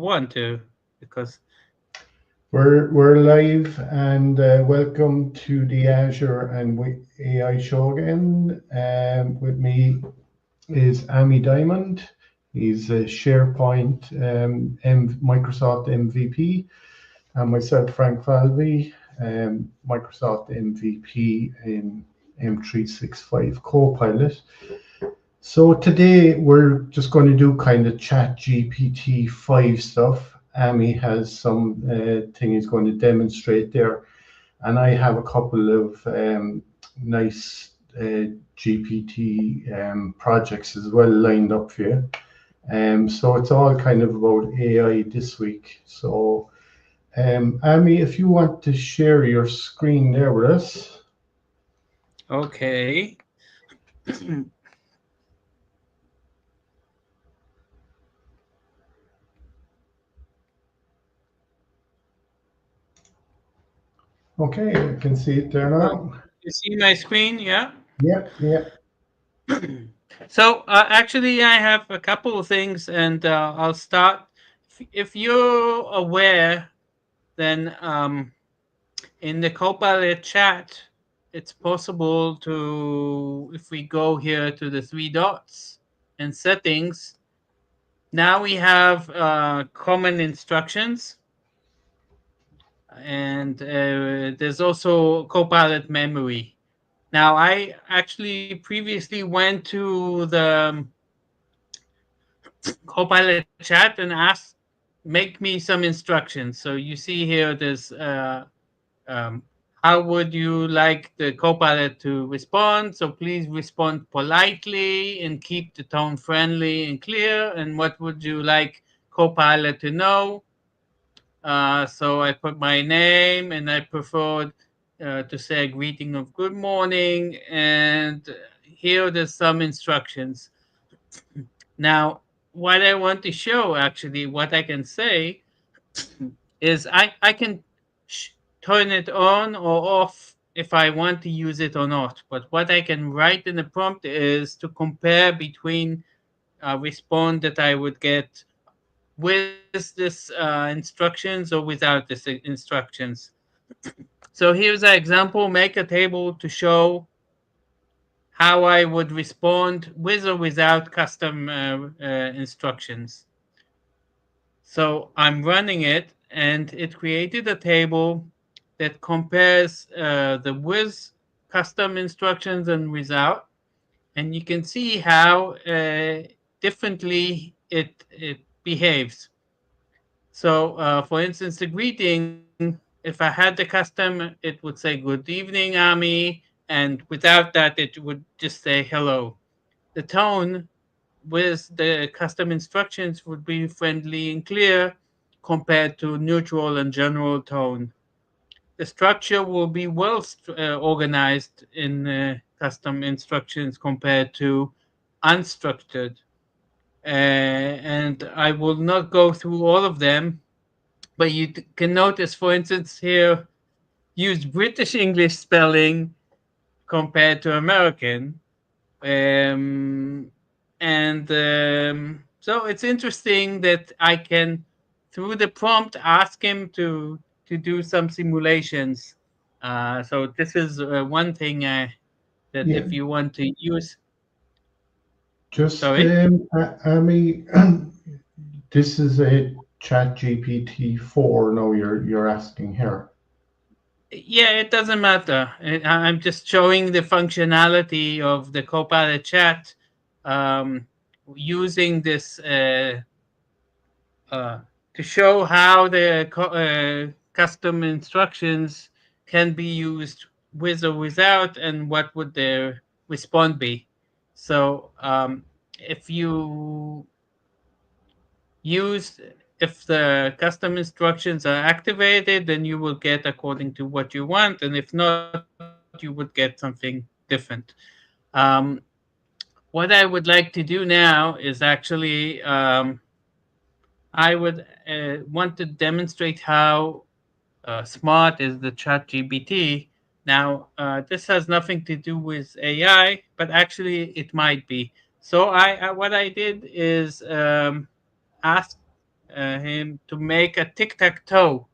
one to, because We're live and welcome to the Azure and AI show again. With me is Amy Diamond. He's a SharePoint Microsoft MVP, and myself, Frank Falvey, Microsoft MVP in M365 Copilot. So today we're just going to do kind of chat GPT 5 stuff. Amy has some thing he's going to demonstrate there. And I have a couple of nice GPT projects as well lined up for you. So it's all kind of about AI this week. So Amy, if you want to share your screen there with us. okay. Okay, I can see it there Oh, now. you see my screen? Yeah. Yep, yep. So actually, I have a couple of things, and I'll start. If you're aware, then in the Copilot chat, it's possible to, if we go here to the three dots and settings, now we have common instructions, and there's also Copilot memory. Now, I actually previously went to the Copilot chat and asked, make me some instructions. So you see here, there's um, how would you like the Copilot to respond? So please respond politely and keep the tone friendly and clear. And what would you like Copilot to know? So I put my name, and I preferred to say a greeting of good morning. And here there's some instructions. Now, what I want to show, actually, what I can say is I can sh- turn it on or off if I want to use it or not. But what I can write in the prompt is to compare between a response that I would get with this instructions or without this instructions. So here's an example. Make a table to show how I would respond with or without custom instructions. So I'm running it, and it created a table that compares the with custom instructions and without, and you can see how differently it behaves. So, for instance, the greeting, if I had the custom, it would say "Good evening, Ami," and without that, it would just say "Hello." The tone with the custom instructions would be friendly and clear compared to neutral and general tone. The structure will be well organized in custom instructions compared to unstructured. And I will not go through all of them, but you can notice, for instance, here, use British English spelling compared to American. Um, and so it's interesting that I can, through the prompt, ask him to do some simulations. So this is one thing that Yeah, if you want to use, just sorry. Amy, this is a Chat GPT 4 now you're asking here. Yeah, it doesn't matter. I'm just showing the functionality of the Copilot chat um, using this uh, to show how the custom instructions can be used with or without, and what would their response be. So if you use if the custom instructions are activated, then you will get according to what you want, and if not, you would get something different. um, what I would like to do now is actually I would want to demonstrate how smart is the chat gpt. Now this has nothing to do with AI, but actually it might be. So what I did is ask him to make a tic-tac-toe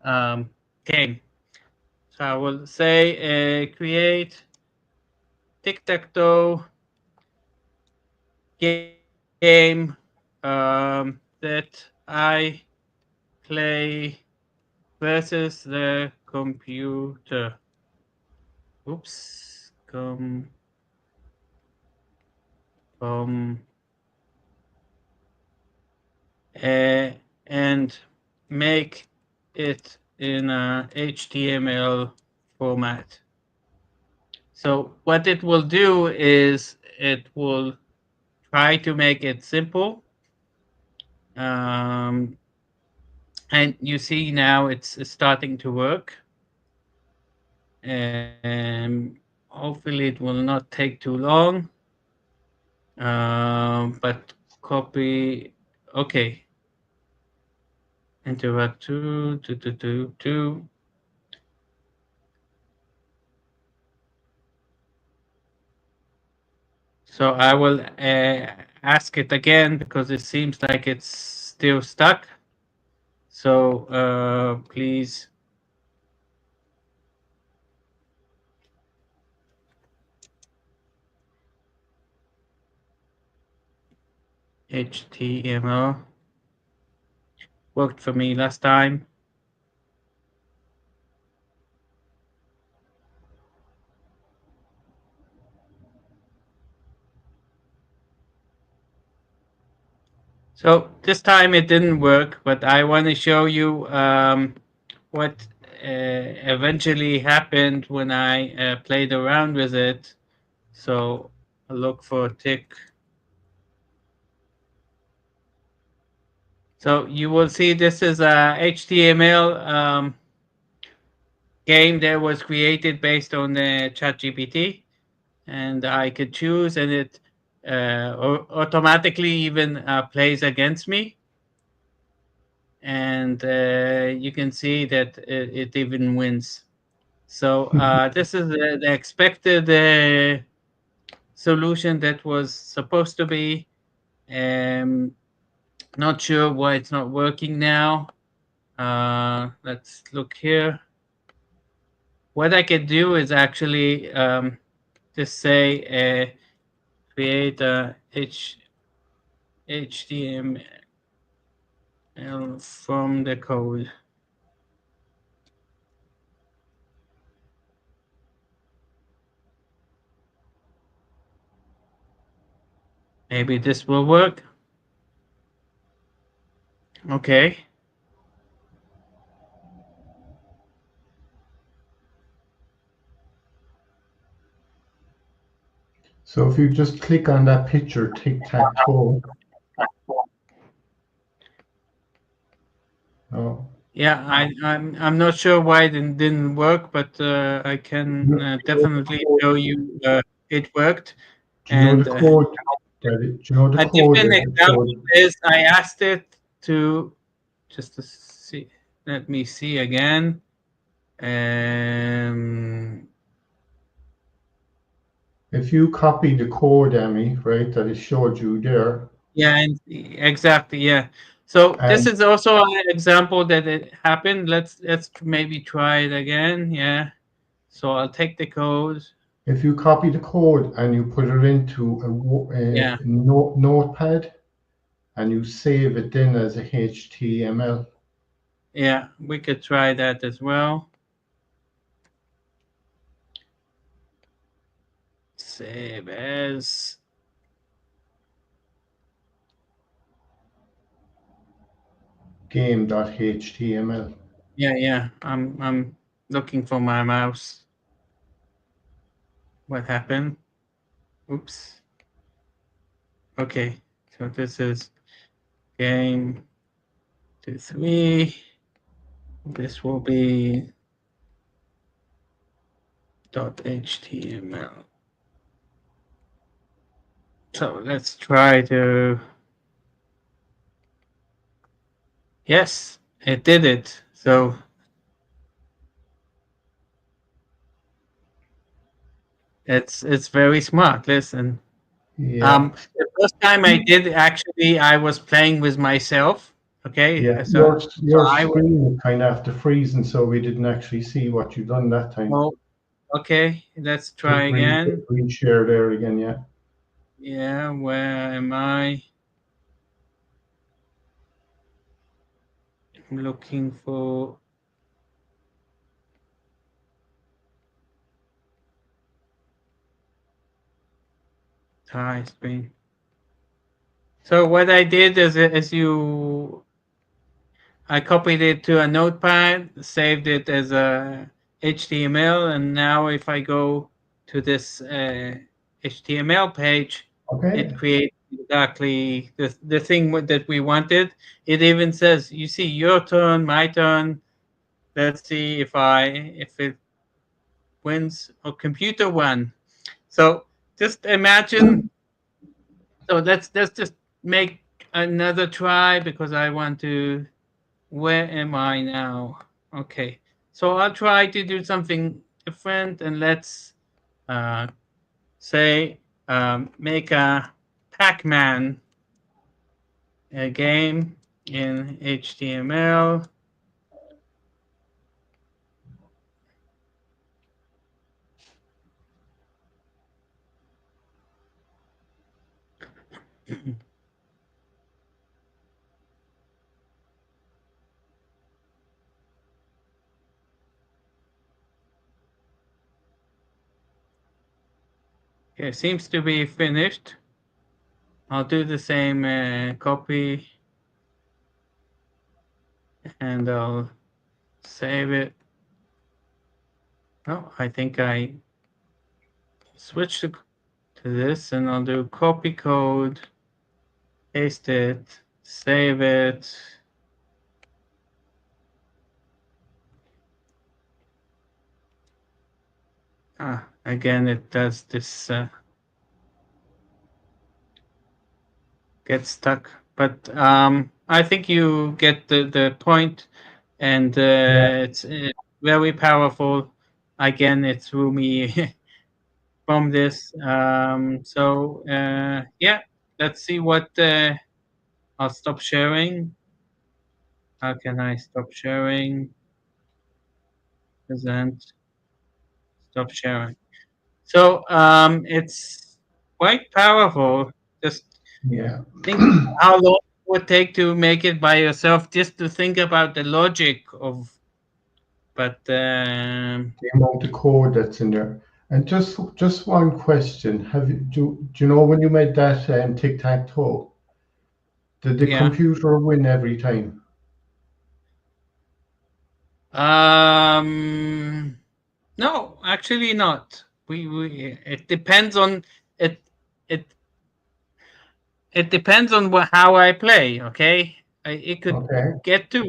um, game. So I will say create tic-tac-toe game that I play versus the computer. Oops. Com, uh, and make it in a HTML format. So what it will do is it will try to make it simple. Um, and you see now it's starting to work. Hopefully it will not take too long. But copy. Okay. Interact two. So I will ask it again because it seems like it's still stuck. So please HTML worked for me last time. So this time it didn't work, but I want to show you what eventually happened when I played around with it. So I'll look for tick. So you will see this is a HTML game that was created based on the ChatGPT, and I could choose, and it automatically even plays against me, and you can see that it even wins. So this is the expected solution that was supposed to be. Um, Not sure why it's not working now. Let's look here. What I could do is actually just say create a HTML from the code. Maybe this will work. Okay. So if you just click on that picture, tic-tac-toe. Oh, Yeah, I'm not sure why it didn't work, but I can definitely show you it worked. do you know the And code do you know the a code different that it example showed? is I asked it to just to see. Let me see again. Um, If you copy the code, Amy, right, that it showed you there, yeah, and exactly, yeah. So this and is also an example that it happened. Let's maybe try it again. Yeah. So I'll take the code. if you copy the code and you put it into Yeah, a notepad and you save it then as a HTML. yeah, we could try that as well. Save as. Game.html. Yeah, yeah. I'm looking for my mouse. What happened? Oops. Okay. So this is game 2 3. This will be .html. So let's try to. Yes, it did it. So it's very smart. Listen. Yeah. The first time I did, actually, I was playing with myself. Okay, Yeah, so your I will. screen was kind of after freezing, so we didn't actually see what you done that time. Oh, okay. Let's Hit try again. reshare there again, yeah. Yeah, where am I? I'm looking for tie screen. So what I did is, as you, I copied it to a notepad, saved it as a HTML, and now if I go to this HTML page, it Okay. creates exactly the thing that we wanted. It even says, you see, your turn, my turn. Let's see if it wins or computer won. So just imagine. So let's just make another try because I want to. Where am I now? Okay, so I'll try to do something different, and let's uh, say make a Pac-Man a game in HTML. Okay, seems to be finished. I'll do the same copy, and I'll save it. Oh, I think I switched to this, and I'll do copy code, paste it, save it. Again, it does this, get stuck. But I think you get the point, and Yeah. it's very powerful. Again, it threw me from this. So yeah, let's see what. I'll stop sharing. How can I stop sharing? Present. Stop sharing. So it's quite powerful. Just Yeah. think how long it would take to make it by yourself, just to think about the logic of. But The amount of code that's in there. And just one question: do you know when you made that tic tac toe? Did the yeah, computer win every time? um, no, actually not. We it depends on it. It it depends on how I play. Okay, it could Okay. get to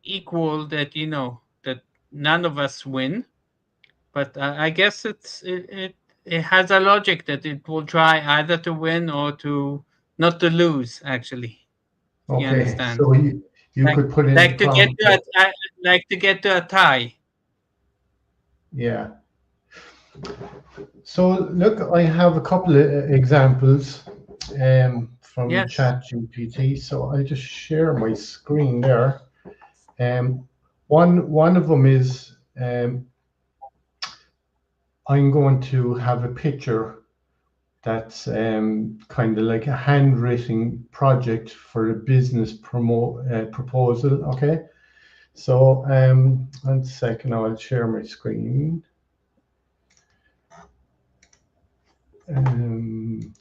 equal that, that none of us win. But I guess it has a logic that it will try either to win or to not to lose. Actually, you Okay. understand? So you Like could put in the like to get prompt. to like to get to a tie. Yeah. So look, I have a couple of examples from Yes. ChatGPT. So I just share my screen there. Um, one of them is I'm going to have a picture that's kind of like a handwritten project for a business proposal. Okay, so 1 second, I'll share my screen. Um,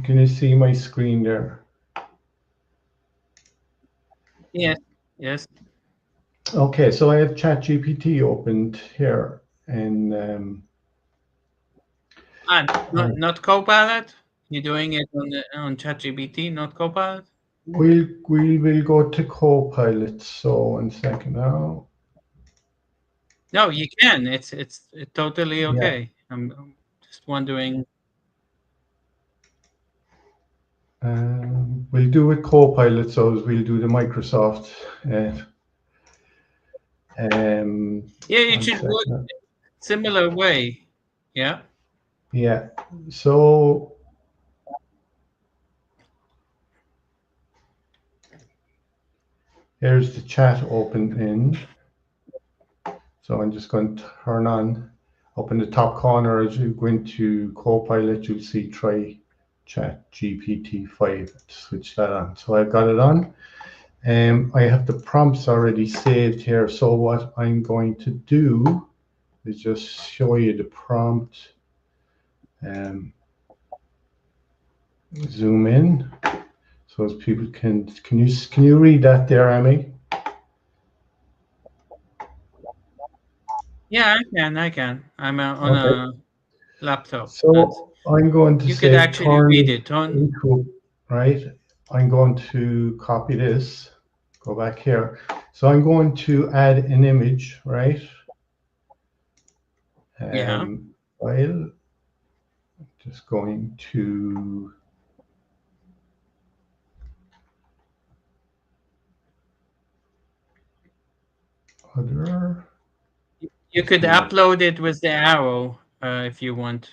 can you see my screen there? Yes. Yes. Okay, so I have ChatGPT opened here, and And uh, not Copilot. You're doing it on ChatGPT, not Copilot. we'll go to Copilot. So 1 second now. No, you can. It's totally Yeah, okay. I'm just wondering. we'll do it Copilot, so we'll do the Microsoft. Uh, Yeah, you one should work second. similar way. Yeah. Yeah. So Here's the chat open in. So I'm just going to turn on up in the top corner as you go into Copilot, you'll see try chat GPT-5. Switch that on. So I've got it on. I have the prompts already saved here. So what I'm going to do is just show you the prompt. Zoom in so as people can you read that there, Amy? Yeah, I can. I'm on Okay. a laptop, but So I'm going to you could say actually read turn it. Turn. into, right? I'm going to copy this, go back here. So I'm going to add an image, right? Yeah. File, just going to other, You just could a minute. upload it with the arrow if you want,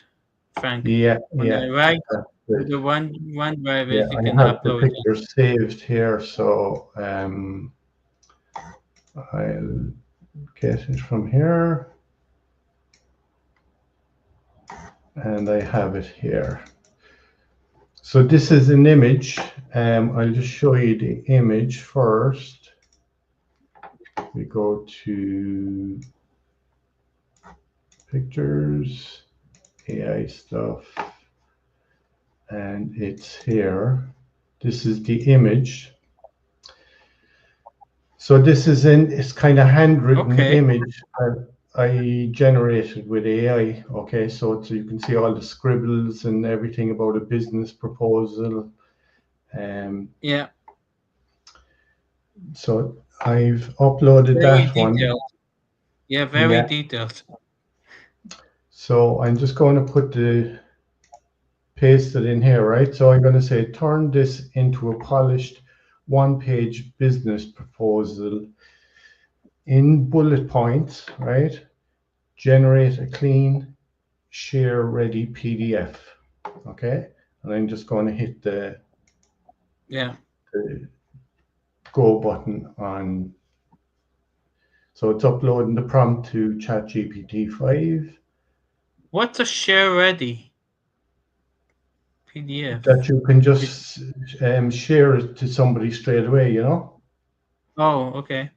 Frank. Yeah, On yeah, the right, that's on it. the OneDrive, Yeah, is you can I have the upload it. picture saved here, so I'll get it from here, and I have it here. So this is an image. I'll just show you the image first. We go to pictures, AI stuff, and it's here. This is the image. So this is it's kind of handwritten Okay. image that I generated with AI. Okay, so you can see all the scribbles and everything about a business proposal. Um, Yeah. so I've uploaded Very that one. detailed. Yeah, very Yeah. detailed. So I'm just going to paste it in here, right? So I'm going to say turn this into a polished one-page business proposal in bullet points, right? Generate a clean, share-ready PDF. Okay, and I'm just going to hit Yeah. the go button on. So it's uploading the prompt to ChatGPT 5 What's a share ready PDF? that you can Is just share it to somebody straight away, you know? Oh, okay.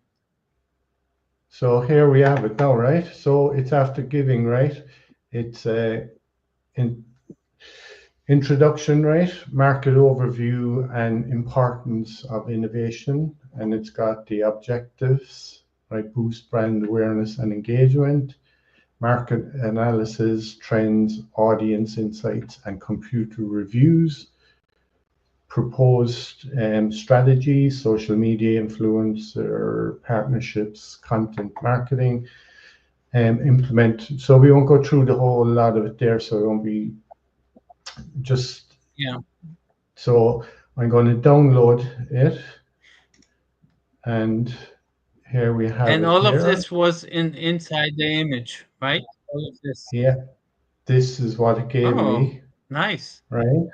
So here we have it now, right? So it's after giving, right? It's in introduction, right? Market overview and importance of innovation. And it's got the objectives, right? Boost brand awareness and engagement, market analysis, trends, audience insights, and computer reviews, proposed strategies, social media influencer partnerships, content marketing, implement. So we won't go through the whole lot of it there. So it won't be just. Yeah. So I'm going to download it, and here we have And it all of here. this was inside the image, right? All of this. Yeah, this is what it gave Oh, me, nice. right?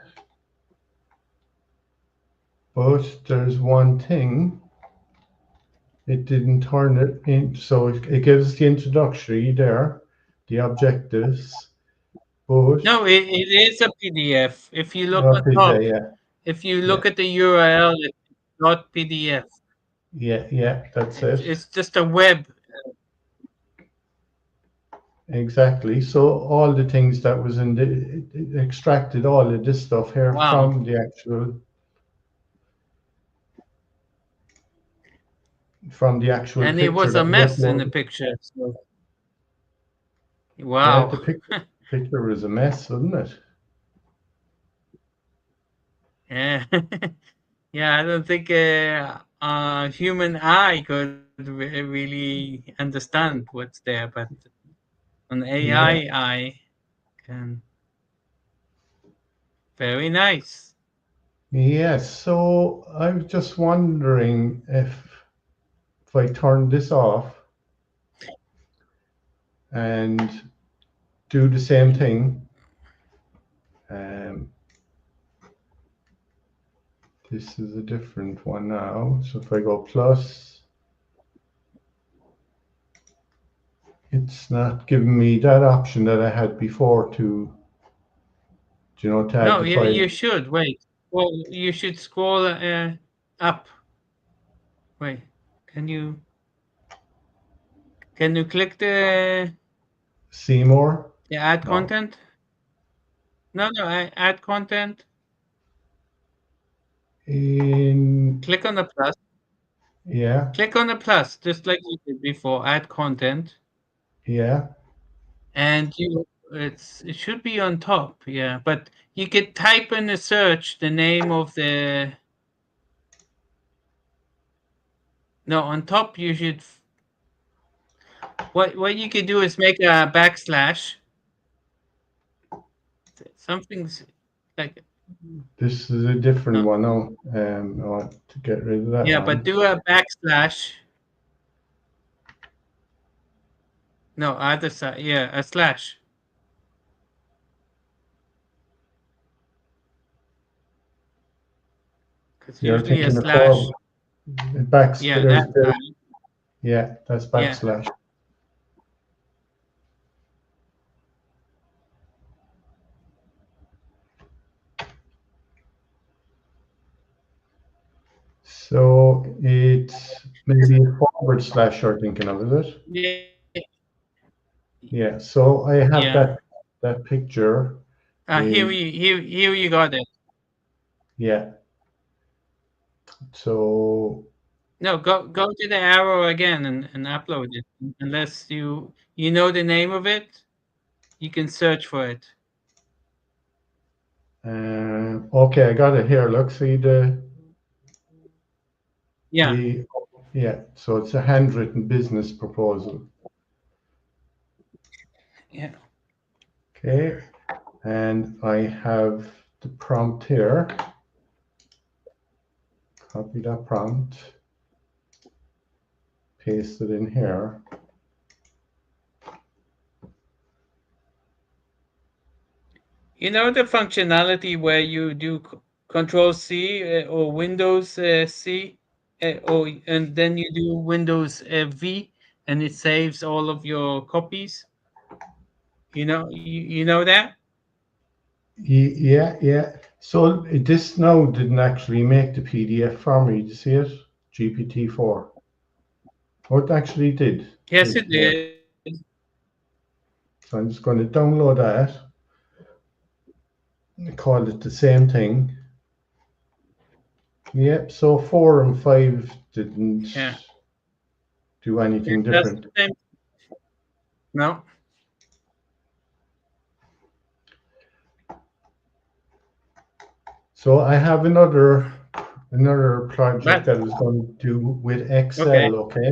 But there's one thing, it didn't turn it in. So it gives the introductory there, the objectives, but No, it is a PDF. If you look on okay, top, yeah, if you yeah, look at the URL, it's not PDF. yeah, yeah, that's it. It's just a web. Exactly. So all the things that was in it extracted all of this stuff here Wow. from the actual And it picture was a that we mess in the uploaded. picture. So, Yeah, wow. the picture was a mess, wasn't it? Yeah. Yeah, I don't think a human eye could really understand what's there, but an AI Yeah. eye can. Very nice. Yes. So I was just wondering if I turn this off and do the same thing, um, this is a different one now. So if I go plus, it's not giving me that option that I had before to, to add No, the you file. should wait. Well, you should scroll up. Wait, can you click See more? the add No. content? No, no, add content. In, Click on the plus. yeah, Click on the plus, just like you did before. Add content, yeah. and it should be on top. Yeah, but you could type in a search the name of the. No, on top you should. What you could do is make a backslash. Something's like This is a different no. one now. I want to get rid of that Yeah, but one. do a backslash. No, other side. Yeah, a slash. Because You're usually a taking a slash. forward. Back, Yeah, that side. yeah, that's Yeah. backslash. So it's maybe a forward slash you're thinking of, is it? Yeah. Yeah. So I have Yeah. that picture is, Here you got it. yeah. So No, go to the arrow again and upload it. Unless you know the name of it, you can search for it. okay, I got it here. Look, see Yeah. the yeah. So it's a handwritten business proposal. Yeah. Okay, and I have the prompt here. Copy that prompt, paste it in here. You know the functionality where you do Control C or Windows C, and then you do Windows V, and it saves all of your copies. You know that. Yeah, yeah. So this now didn't actually make the PDF for me. Did you see it? GPT-4. What actually Yes, did it here. is. So I'm just going to download that. I called it the same thing. Yep. So 4 and 5 didn't Yeah, do it anything does different. the same. No. So I have another project But that I was going to do with okay. Excel. Okay.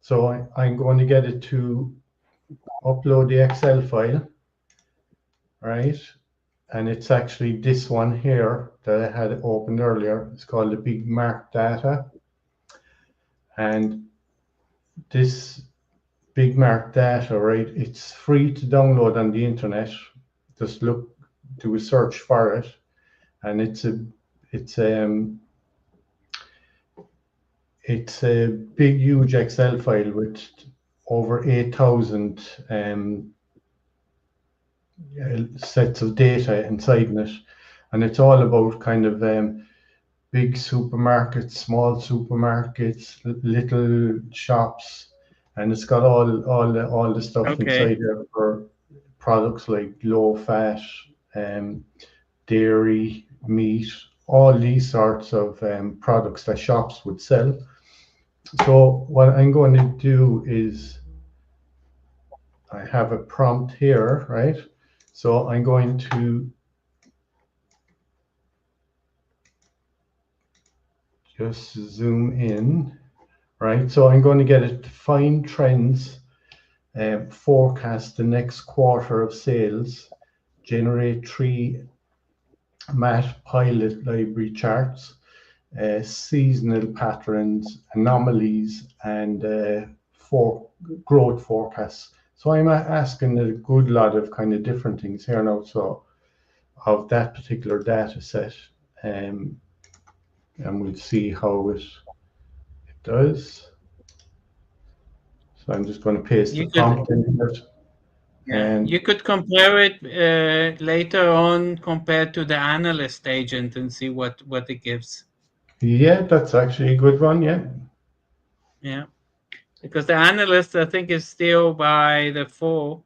So I'm going to get it to upload the Excel file, right? And it's actually this one here that I had opened earlier. It's called the Big Mark Data. And this Big Mark Data, right, it's free to download on the internet. Just do a search for it. And it's a big, huge Excel file with over 8,000 sets of data inside it. And it's all about kind of big supermarkets, small supermarkets, little shops, and it's got all the stuff Okay. inside there for products like low fat, um, dairy, meat, all these sorts of products that shops would sell. So what I'm going to do is I have a prompt here, right? So I'm going to just zoom in, right? So I'm going to get it to find trends, forecast the next quarter of sales, generate 3 Matpilot library charts, seasonal patterns, anomalies, and for growth forecasts. So I'm asking a good lot of kind of different things here now. So of that particular data set. Um, and we'll see how it does. So I'm just going to paste the You could, prompt in here. yeah, And you could compare it later on compared to the analyst agent and see what it gives. yeah, that's actually a good one. Yeah. Yeah, because the analyst I think is still by the four,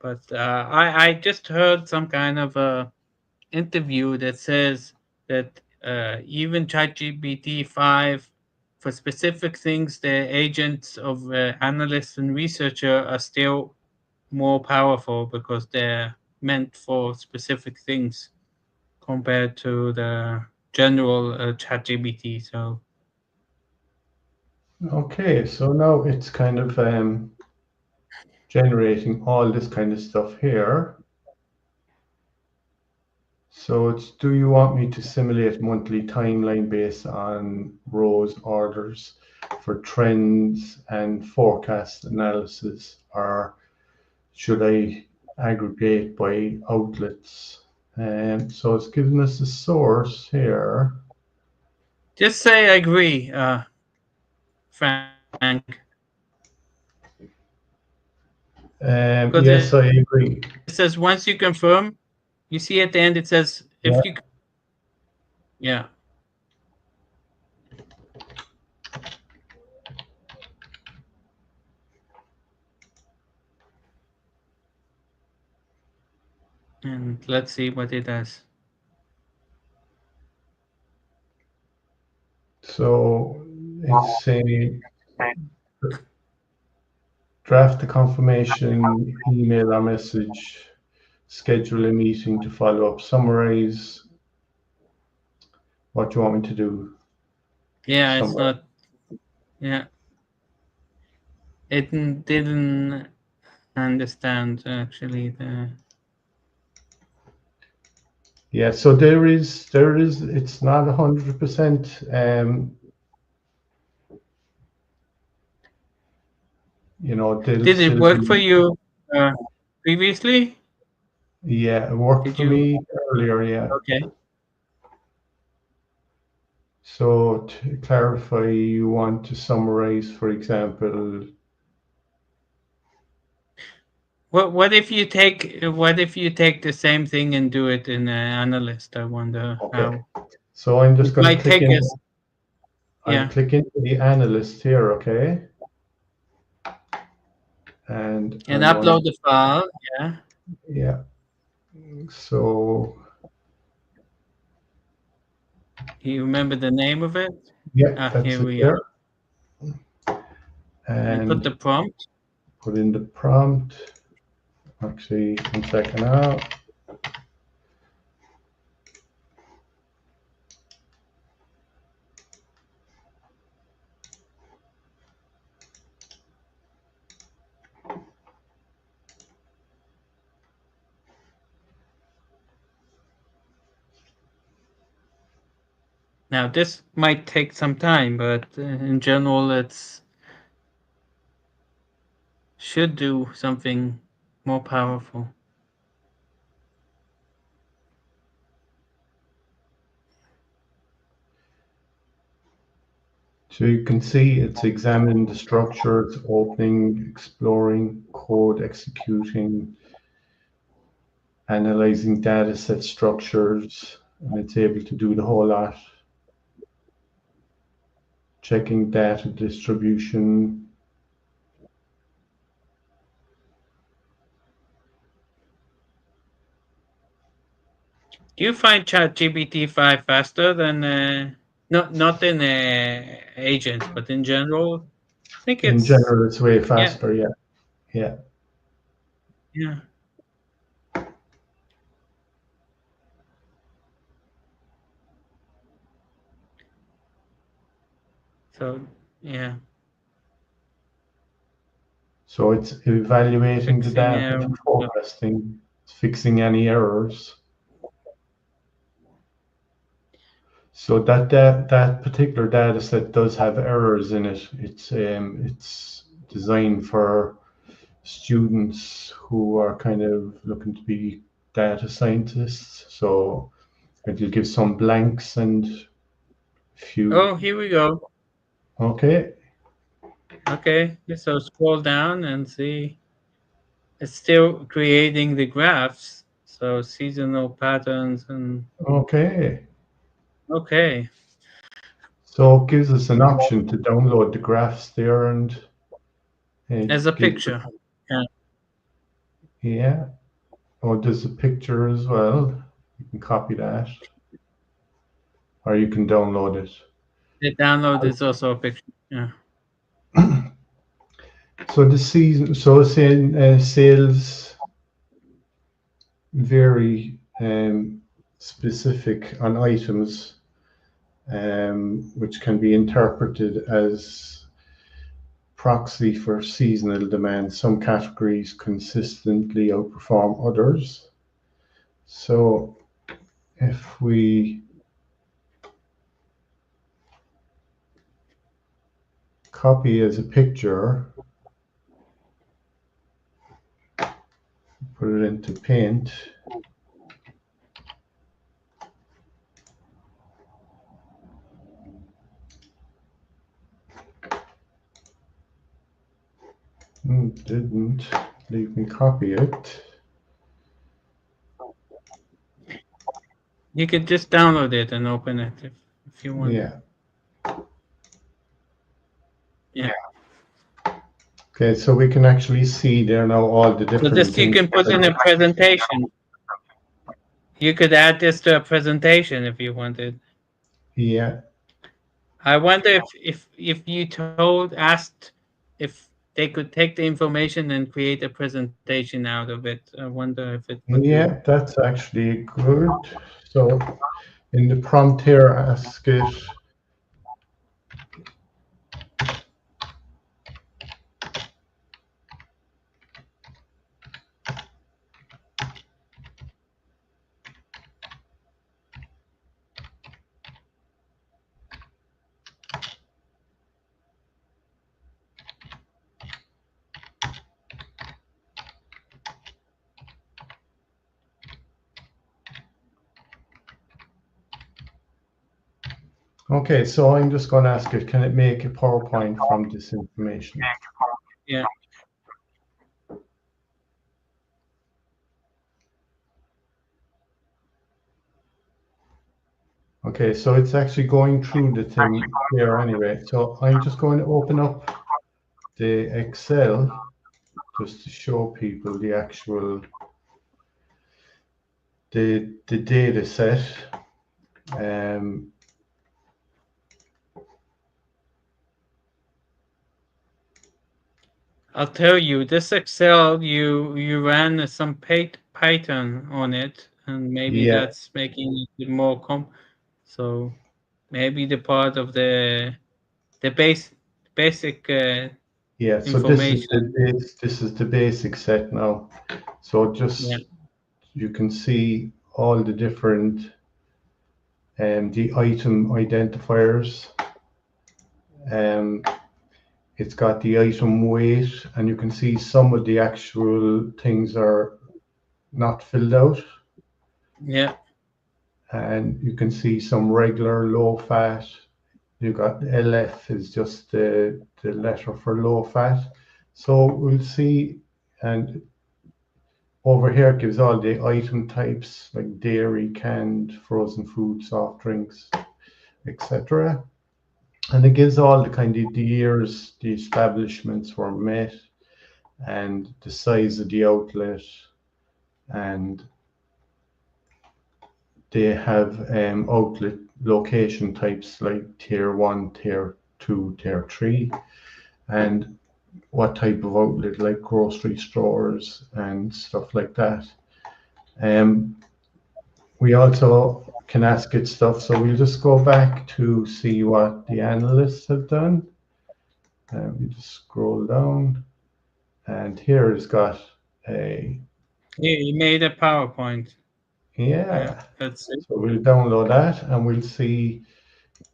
but I just heard some kind of a interview that says that even ChatGPT 5 for specific things, the agents of analysts and researcher are still more powerful because they're meant for specific things compared to the general ChatGPT. So Okay, so now it's kind of generating all this kind of stuff here. So it's, do you want me to simulate monthly timeline based on rows orders for trends and forecast analysis, or should I aggregate by outlets? And so it's giving us a source here. just say I agree, Frank, because it Yes, says I once you agree. confirm, you see at the end it says if you, Yeah. yeah, and let's see what it does. So it's saying draft the confirmation email or message, schedule a meeting to follow up, summarize what you want me to do. Yeah, it's Summarize. not. Yeah, it didn't understand actually the. Yeah, so it's not 100%, there'll Did it still work for be, you uh, previously? yeah, it worked Did for you? me earlier, yeah. Okay. So to clarify, you want to summarize, for example, what if you take the same thing and do it in an analyst? I wonder okay. how So I'm just it going to might click take in, us. I'll Yeah, click into the analyst here, okay? And and I'm going to, upload the file. Yeah. yeah, so, Do you remember the name of it? yeah, Ah, that's here it we are. there. And put And the prompt. put in the prompt. Actually, 1 second now. Now this might take some time, but in general, it's should do something more powerful. So you can see it's examining the structure, it's opening, exploring, code, executing, analyzing data set structures, and it's able to do the whole lot. Checking data distribution. Do you find ChatGPT 5 faster than not in agents, but in general? I think In it's general, it's way yeah, faster. Yeah, yeah. yeah. So yeah, So it's evaluating the fixing data for so forecasting, fixing any errors. So that particular data set does have errors in it. It's designed for students who are kind of looking to be data scientists. So it'll give some blanks and If you, Oh, here we go. okay, Okay, so scroll down and see. It's still creating the graphs. So seasonal patterns and okay. okay, So it gives us an option to download the graphs there and as it a gives, picture. Yeah, yeah. Oh, there's a picture as well. You can copy that or you can download it. the download is also a picture. Yeah. So the season, so sales vary specific on items, which can be interpreted as proxy for seasonal demand. Some categories consistently outperform others. So if we copy as a picture, put it into Paint, didn't leave me copy it. You could just download it and open it if you want. Yeah. Yeah. Okay, so we can actually see there now all the So different this you things. can put in a presentation. You could add this to a presentation if you wanted. Yeah, I wonder if you told asked if they could take the information and create a presentation out of it. I wonder if it would do. yeah, that's actually good. So in the prompt here, ask it, okay, so I'm just going to ask it, can it make a PowerPoint from this information? Yeah. Okay, so it's actually going through the thing here anyway. So I'm just going to open up the Excel just to show people the actual the data set. Um, I'll tell you, this Excel, you ran some Python on it, and maybe yeah, that's making it more so maybe the part of the basic yeah. So information. this is the basic set now. So Yeah, just you can see all the different the item identifiers. Um, it's got the item weight, and you can see some of the actual things are not filled out, yeah, and you can see some regular low fat. You got LF is just the letter for low fat. So we'll see, and over here it gives all the item types like dairy, canned, frozen food, soft drinks, etc. And it gives all the kind of the years the establishments were met and the size of the outlet, and they have outlet location types like tier 1, tier 2, tier 3, and what type of outlet like grocery stores and stuff like that. Um, we also can ask it stuff, so we'll just go back to see what the analysts have done. We just scroll down, and here it's got a, yeah. You made a PowerPoint. Yeah, yeah. that's it. So we'll download that and we'll see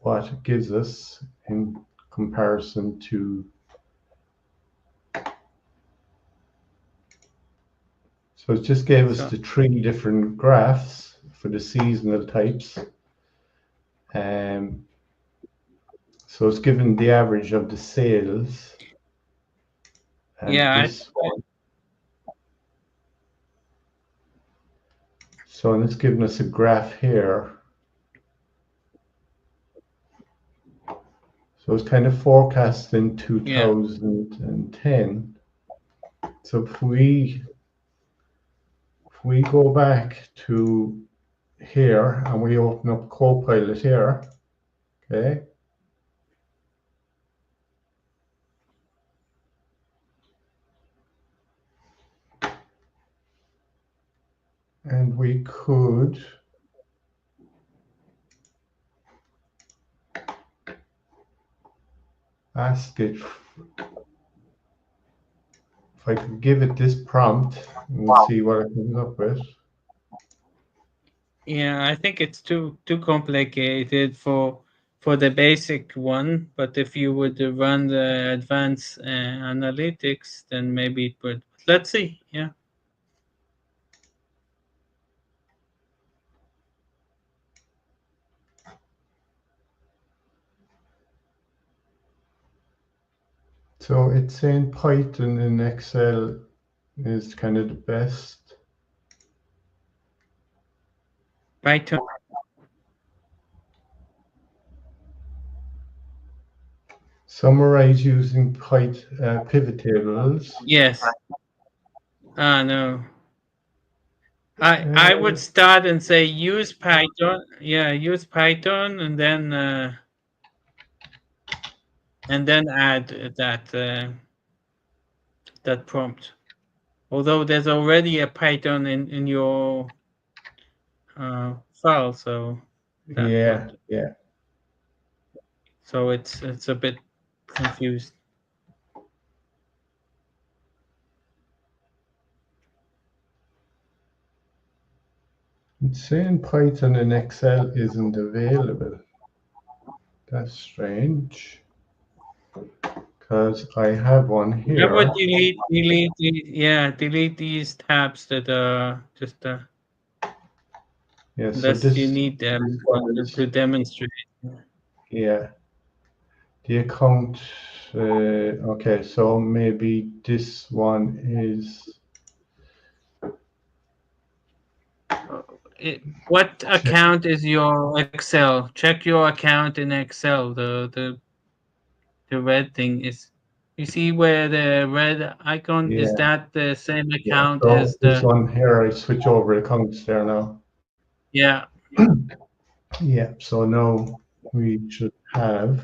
what it gives us in comparison to. So it just gave us So the three different graphs for the seasonal types. Um, So it's given the average of the sales and Yeah, this one. So and it's given us a graph here. So it's kind of forecasting yeah, 2010. So if we go back to here and we open up Copilot here, okay, and we could ask it if I could give it this prompt and we'll see what it comes up with. yeah. I think it's too complicated for the basic one. But if you would run the advanced analytics, then maybe it would. Let's see. Yeah. So it's saying Python and Excel is kind of the best. Python. Summarize using pivot tables. Yes. Ah, no. I would Uh, start and say use Python. Yeah, use Python, and then add that prompt. Although there's already a Python in your file, so that yeah, would yeah. so it's a bit confused. It's saying Python and Excel isn't available. That's strange because I have one I would here. delete these tabs that are just Yeah, so unless you this need them this one to is, demonstrate. yeah, the account. Okay, so maybe this one is What check. account is your Excel? Check your account in Excel. The red thing is. You see where the red icon is? Yeah, That the same yeah. account So as this the? one here, I switch over accounts there now. Yeah. Yeah, so now we should have.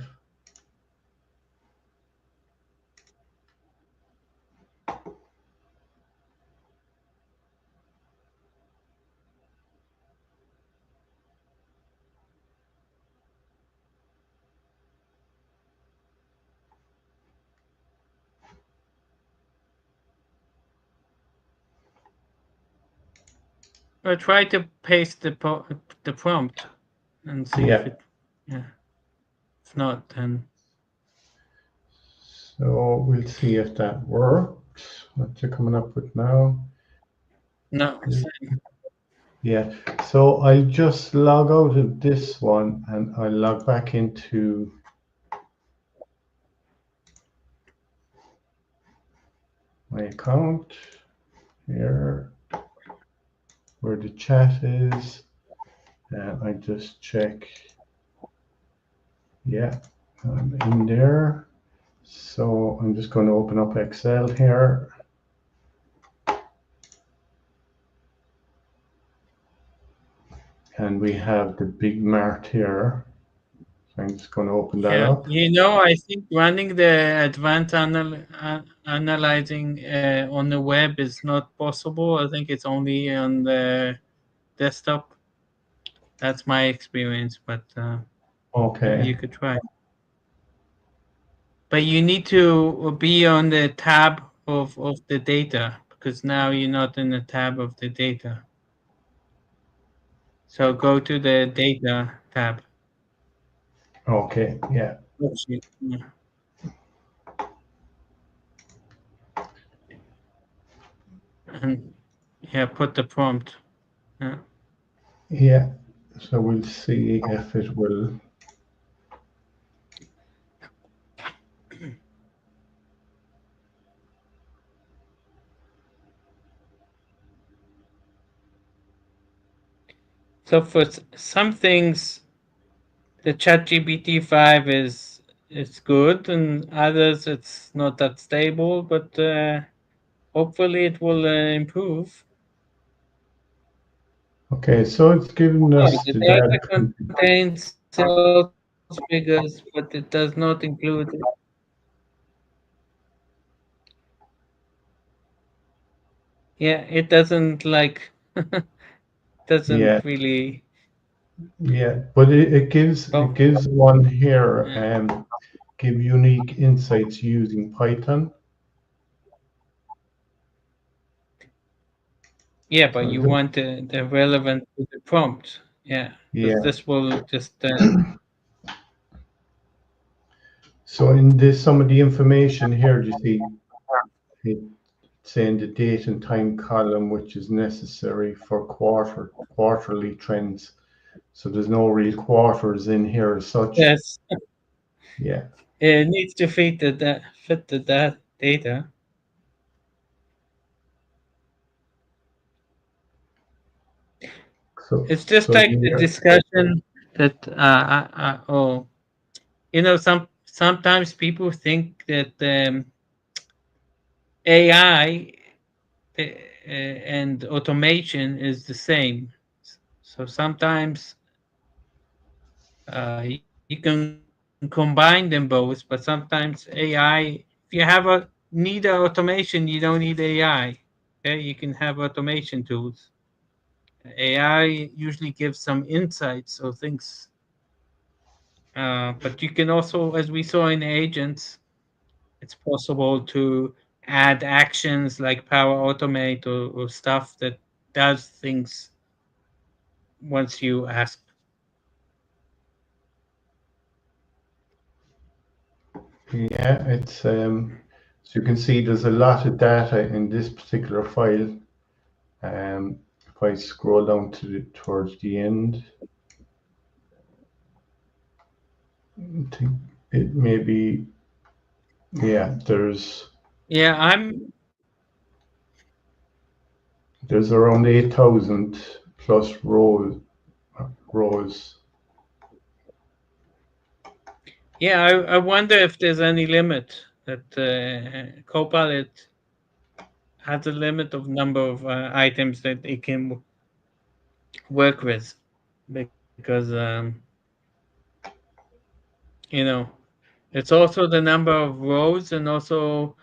Or try to paste the prompt and see if Yeah, it. Yeah. If not, then so we'll see if that works. What's it coming up with now? no. Yeah, so I'll just log out of this one and I'll log back into my account here where the chat is. And I just check. Yeah, I'm in there. So I'm just going to open up Excel here. And we have the big mart here. So I'm just going to open that Yeah, up. I think running the advanced analyzing on the web is not possible. I think it's only on the desktop. That's my experience, but yeah, Okay. you could try. But you need to be on the tab of the data because now you're not in the tab of the data. So go to the data tab. Okay. Yeah. Worksheet, yeah. And yeah, put the prompt. Yeah. Yeah. So we'll see if it will. So for some things, the ChatGPT 5 is good, and others it's not that stable. But hopefully, it will improve. Okay, so it's given Yeah, us the the data data. contains sales figures, but it does not include. Yeah, it doesn't like Yeah, doesn't really. yeah, but it Well, gives one here, yeah, give unique insights using Python. yeah, but So you want the relevant to the prompt. Yeah, because yeah, this will just so in this some of the information here, you see it saying the date and time column, which is necessary for quarterly trends. So there's no real quarters in here as such. yes, Yeah. it needs to fit the that data. So It's just so like the here, discussion that sometimes people think that AI and automation is the same. So sometimes you can combine them both, but sometimes AI, if you have a need a automation, you don't need AI. Okay, you can have automation tools. AI usually gives some insights or things, but you can also, as we saw in agents, it's possible to add actions like Power Automate or stuff that does things once you ask. yeah, it's so you can see there's a lot of data in this particular file. If I scroll down to towards the end, I think it may be, yeah, Yeah, there's around 8,000 plus rows. yeah, I wonder if there's any limit that Copilot has a limit of number of items that it can work with, because you know it's also the number of rows and also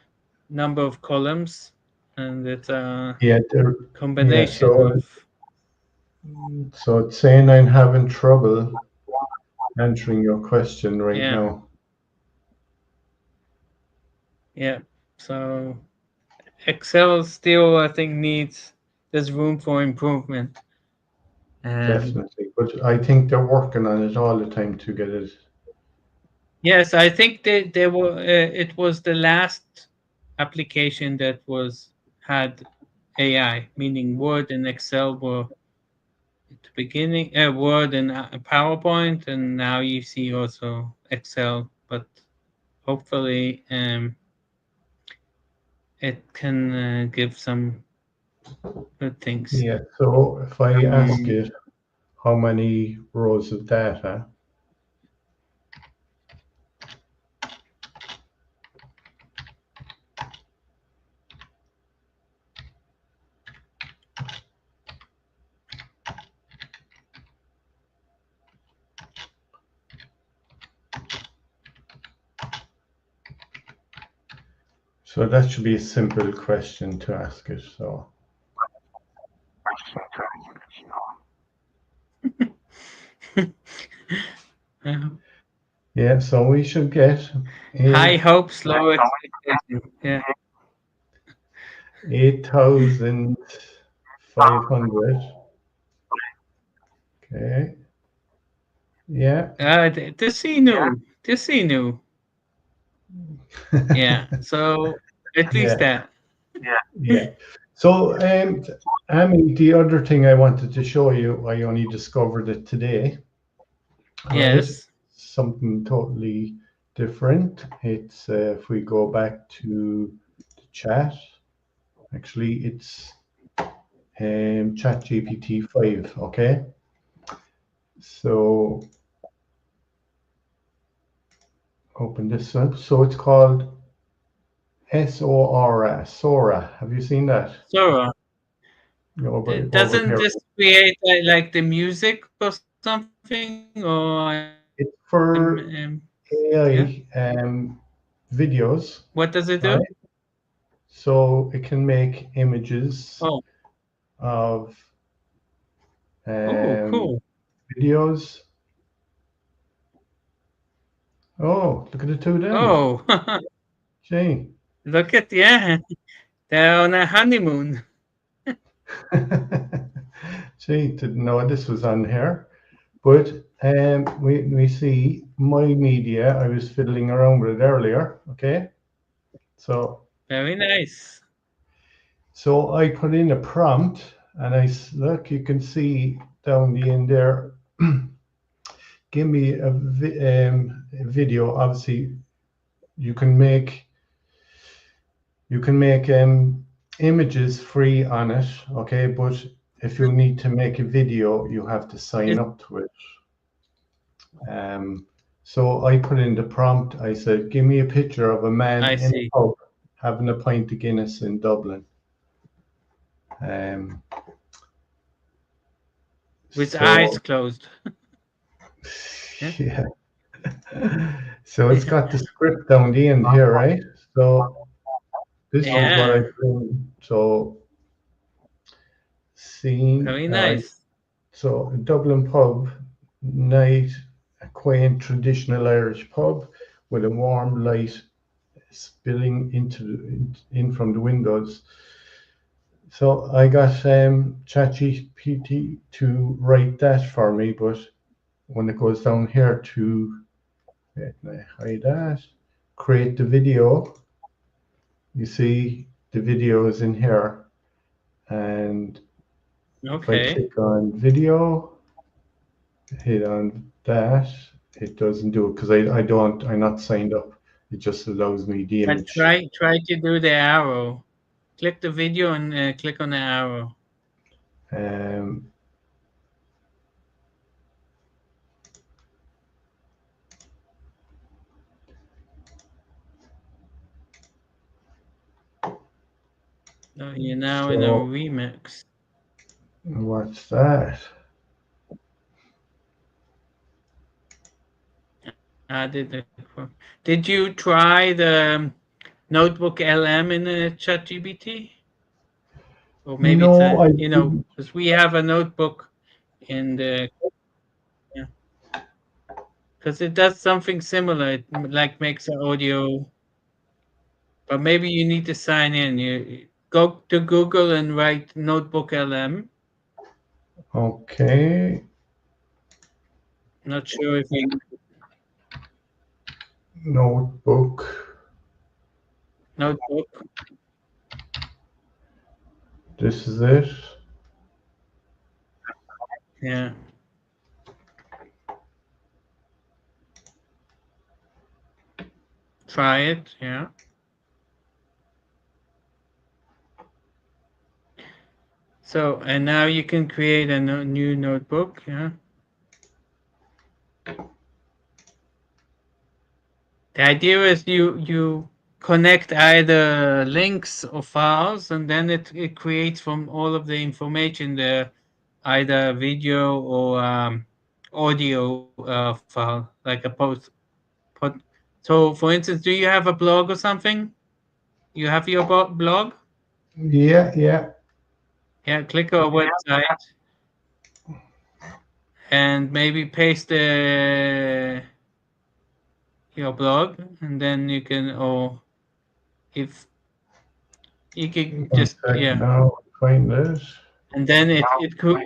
number of columns, and it's a Yeah, yeah. combination of So it's saying I'm having trouble answering your question right yeah, now. yeah. So Excel still, I think, needs there's room for improvement. Um, Definitely, but I think they're working on it all the time to get it. yes, I think they were. It was the last application that was had AI, meaning Word and Excel were at the beginning. Word and PowerPoint, and now you see also Excel. But hopefully, it can give some good things. Yeah. So if I ask Um, it how many rows of data, so that should be a simple question to ask it. So uh, yeah, so we should get high eight hopes, low expectations. Yeah. 8,500. Okay. Yeah. This he knew. This he knew. Yeah. So at least Yeah. that. Yeah. So, Amy, the other thing I wanted to show you, I only discovered it today. All right. Yes. Something totally different. It's if we go back to the chat, actually, it's ChatGPT 5. Okay. So open this up. So it's called Sora. Sora. Have you seen that? So, Over doesn't here. this create like the music or something, or It's for yeah? AI videos, What does it do? right? So it can make images Oh, of oh, um, cool. videos. Oh, look at the two of them. Oh, Gee. look at, yeah, they're on a honeymoon. Gee, didn't know this was on here. But we see my media. I was fiddling around with it earlier. Okay. So Very nice. so I put in a prompt and look, you can see down the end there. Give me a video. Obviously, you can make you can make images free on it. Okay, but if you need to make a video, you have to sign It, up to it. So I put in the prompt. I said, "Give me a picture of a man I in a see. pub having a pint of Guinness in Dublin." Um, With eyes so closed. Yeah. yeah, so it's got the script down the end here, right? So this is what I Yeah. put in. So scene. Very nice. So a Dublin pub night, a quaint traditional Irish pub with a warm light spilling in from the windows. So I got ChatGPT to write that for me, but when it goes down here to hide that, create the video, you see the video is in here, and if I Okay. click on video, hit on that, it doesn't do it because I'm not signed up. It just allows me the But image. try to do the arrow. Click the video and click on the arrow. Um, You're now in a so remix. what's that? Did you try the Notebook LM in the ChatGPT? Or maybe it's No, a, I didn't. because we have a notebook in the, yeah, because it does something similar. It like makes an audio, but maybe you need to sign in. You go to Google and write Notebook LM. Okay, Not sure if you notebook. notebook. This is it. Yeah, try it. Yeah. So and now you can create a new notebook. Yeah. The idea is you connect either links or files, and then it creates from all of the information there either video or audio file, like a post. So, for instance, do you have a blog or something? You have your blog? Yeah, yeah. Yeah, click our website and maybe paste your blog, and then you can, or if you could One just, second yeah, now. Find this. and then it could.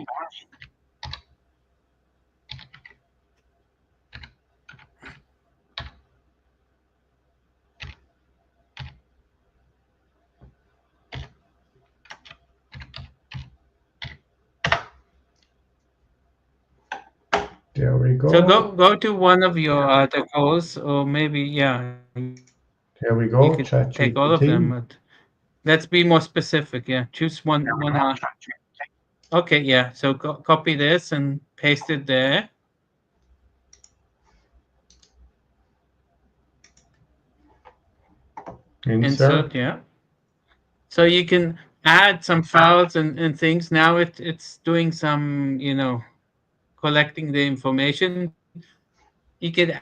There we So go. go to one of your articles, or maybe, yeah, you could There we take go. all of them. But ChatGPT. let's be more specific. Yeah, choose one. Okay, yeah. So copy this and paste it there. Insert. insert, yeah. So you can add some files and things. Now it's doing some, collecting the information. You could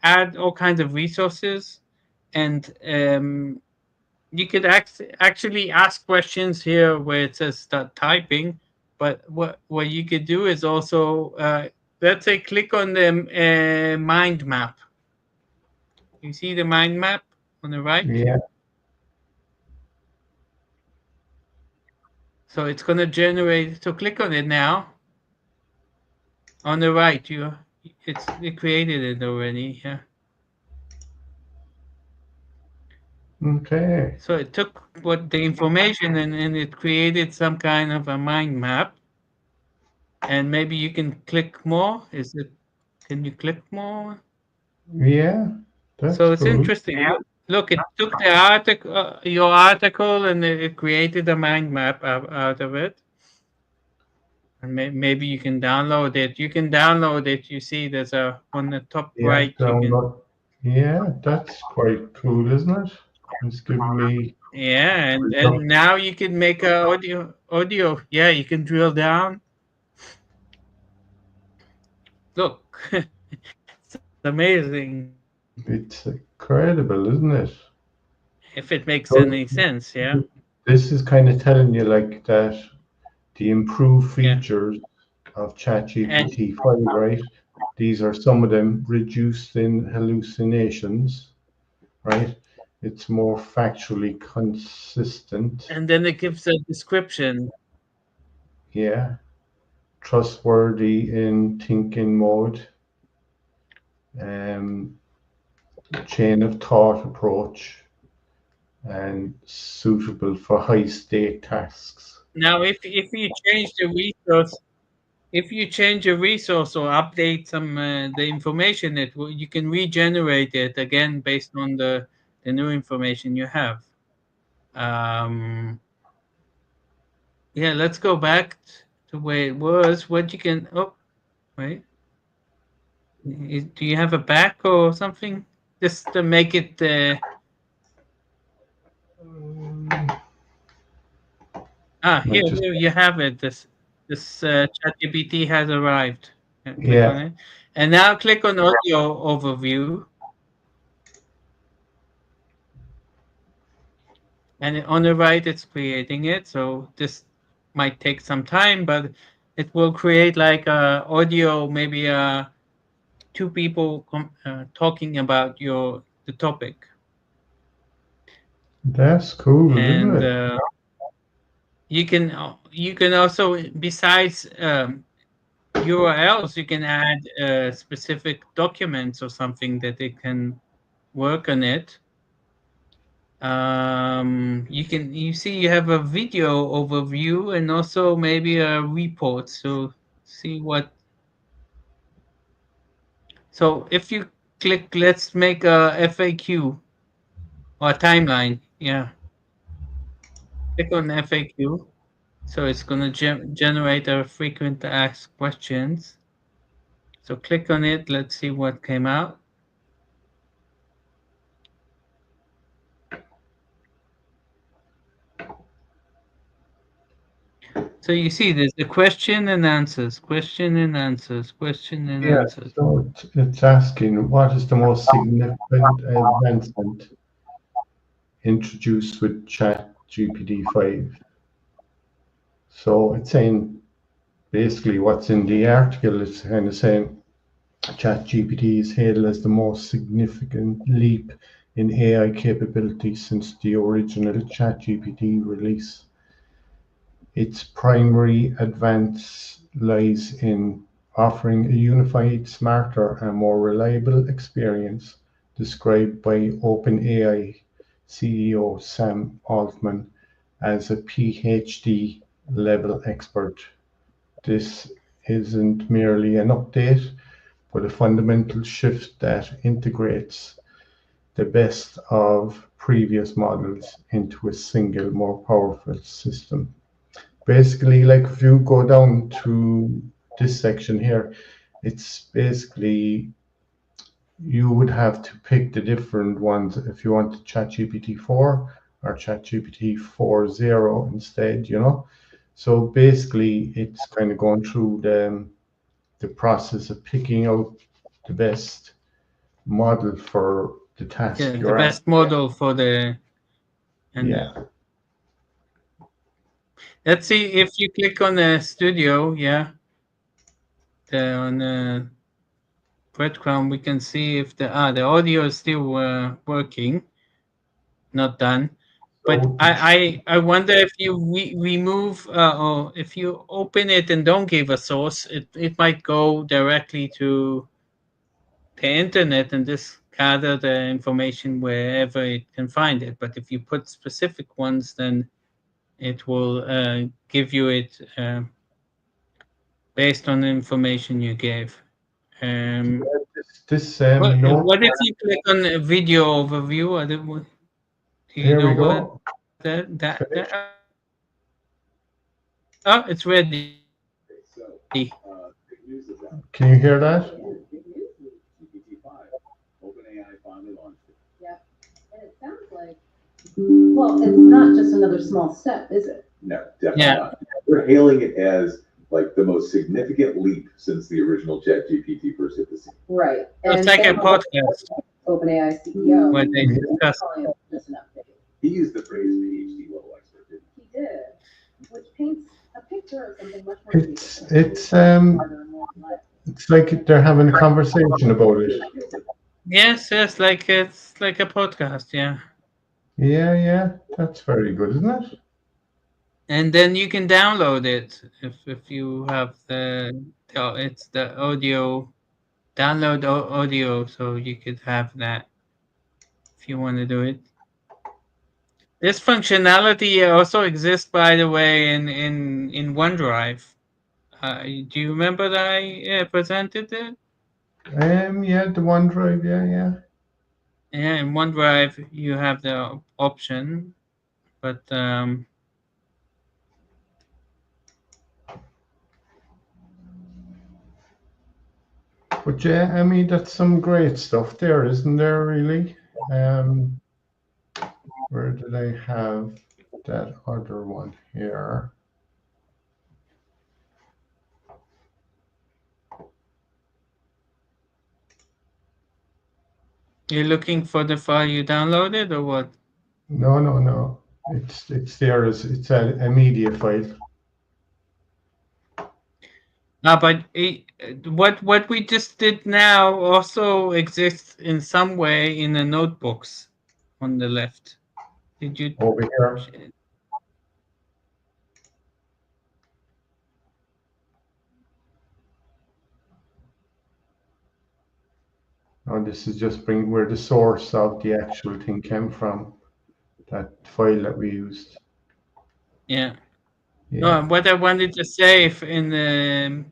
add all kinds of resources, and you could actually ask questions here where it says start typing. But what you could do is also, let's say, click on the mind map. You see the mind map on the right? Yeah. So it's going to generate. So click on it now. On the right, it created it already. Yeah. Okay. So it took what the information and it created some kind of a mind map. And maybe you can click more. Can you click more? Yeah. That's So it's cool. interesting. Yeah. Look, it took the article, your article, and it created a mind map out of it. And maybe you can download it. You can download it. You see, there's on the top Yeah. right. You can, Download. Yeah. That's quite cool, isn't it? It's giving me yeah, and results. now you can make a audio. Yeah, you can drill down. Look, it's amazing It's incredible, isn't it? if it makes any So sense. Yeah, this is kind of telling you like that the improved yeah, features of and ChatGPT 5, right? These are some of them reduced in hallucinations, right? It's more factually consistent. and then it gives a description. Yeah. Trustworthy in thinking mode, um, chain of thought approach, and suitable for high stake tasks. Now, if you change the resource, if you change a resource or update some the information, you can regenerate it again based on the new information you have. Um, yeah, let's go back to where it was. What you can. Oh, wait. Do you have a back or something? Just to make it. I just, Here you have it. This ChatGPT has arrived. Yeah, click yeah, on it, and now click on audio overview. And on the right, it's creating it. So this might take some time, but it will create like audio, maybe two people talking about the topic, that's cool, isn't and it? you can also, besides URLs, you can add specific documents or something that it can work on it. You see you have a video overview and also maybe a report. So see what. So if you click, let's make a FAQ or a timeline. Yeah, click on FAQ. So it's going to generate a frequent asked questions. So click on it. Let's see what came out. So you see there's the question and answers, question and answers, question and Yeah, answers. so it's asking what is the most significant advancement introduced with ChatGPT 5? So it's saying basically what's in the article. It's kind of saying ChatGPT is hailed as the most significant leap in AI capability since the original ChatGPT release. Its primary advance lies in offering a unified, smarter, and more reliable experience, described by OpenAI CEO Sam Altman as a PhD level expert. This isn't merely an update, but a fundamental shift that integrates the best of previous models into a single, more powerful system. Basically, like if you go down to this section here, it's basically you would have to pick the different ones if you want ChatGPT 4 or ChatGPT 4.0 instead, you know. So basically, it's kind of going through the process of picking out the best model for the task The you're at. best model for the and Yeah. let's see if you click on the studio, yeah, on the breadcrumb, we can see if the audio is still working, not done. But So it's I wonder if you remove or if you open it and don't give a source, it might go directly to the internet and just gather the information wherever it can find it. But if you put specific ones, then it will give you it based on the information you gave. Um, this note. what if you click on a video overview? Do you Here know we what go. that Finished. oh, it's ready. Can you hear that? And it sounds like, well, it's not just another small step, is it? No, definitely Yeah. not. We're hailing it as like the most significant leap since the original ChatGPT first hit the scene. Right. It's like a podcast OpenAI CEO. where they Yeah. discuss. Calling it just an update. He used the phrase PhD level expert, didn't he? He did, which paints a picture of something much more. It's like they're having a conversation about it. Yes, yes, like it's like a podcast, yeah. Yeah, that's very good, isn't it? And then you can download it if you have it's the audio download audio, so you could have that if you want to do it. This functionality also exists, by the way, in OneDrive. Do you remember that I presented it? Yeah, the OneDrive, yeah. Yeah, in OneDrive you have the option, but But yeah, I mean that's some great stuff there, isn't there? Really. Where did I have that other one here? you're looking for the file you downloaded or what? No. It's there as it's a media file. But what we just did now also exists in some way in the notebooks on the left. Did you? Over here. Oh, this is just bring where the source of the actual thing came from. That file that we used. Yeah. Yeah. No, what I wanted to say, if in the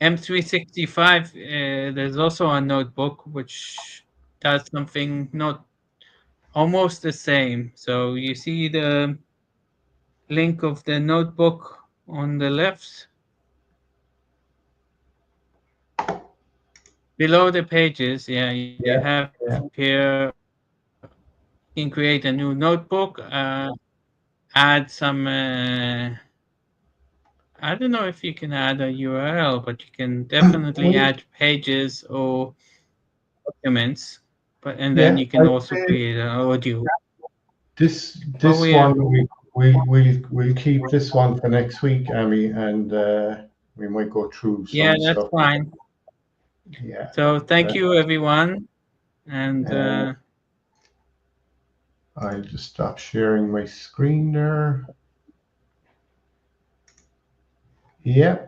M365, there's also a notebook which does something not almost the same. So you see the link of the notebook on the left. Below the pages, yeah, you have Yeah. here, you can create a new notebook, add some, I don't know if you can add a URL, but you can definitely We, add pages or documents, and then yeah, you can I'd also say create an audio. this Oh, yeah. one we'll keep this one for next week, Amy, and we might go through Yeah, some that's stuff. fine. Yeah. So thank you, everyone. And I'll just stop sharing my screen there. Yeah.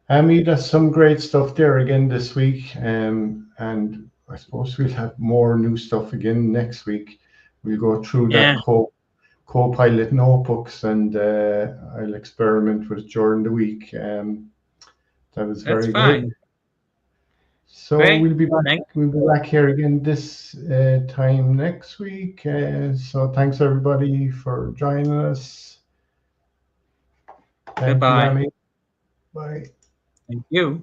Amy, that's some great stuff there again this week. And I suppose we'll have more new stuff again next week. We'll go through yeah, that Copilot notebooks and I'll experiment with it during the week. That was that's very good. fine. So Great. we'll be back. Thank We'll be back here again this time next week. So thanks everybody for joining us. Thank you, Goodbye. Amy. Bye. Thank you.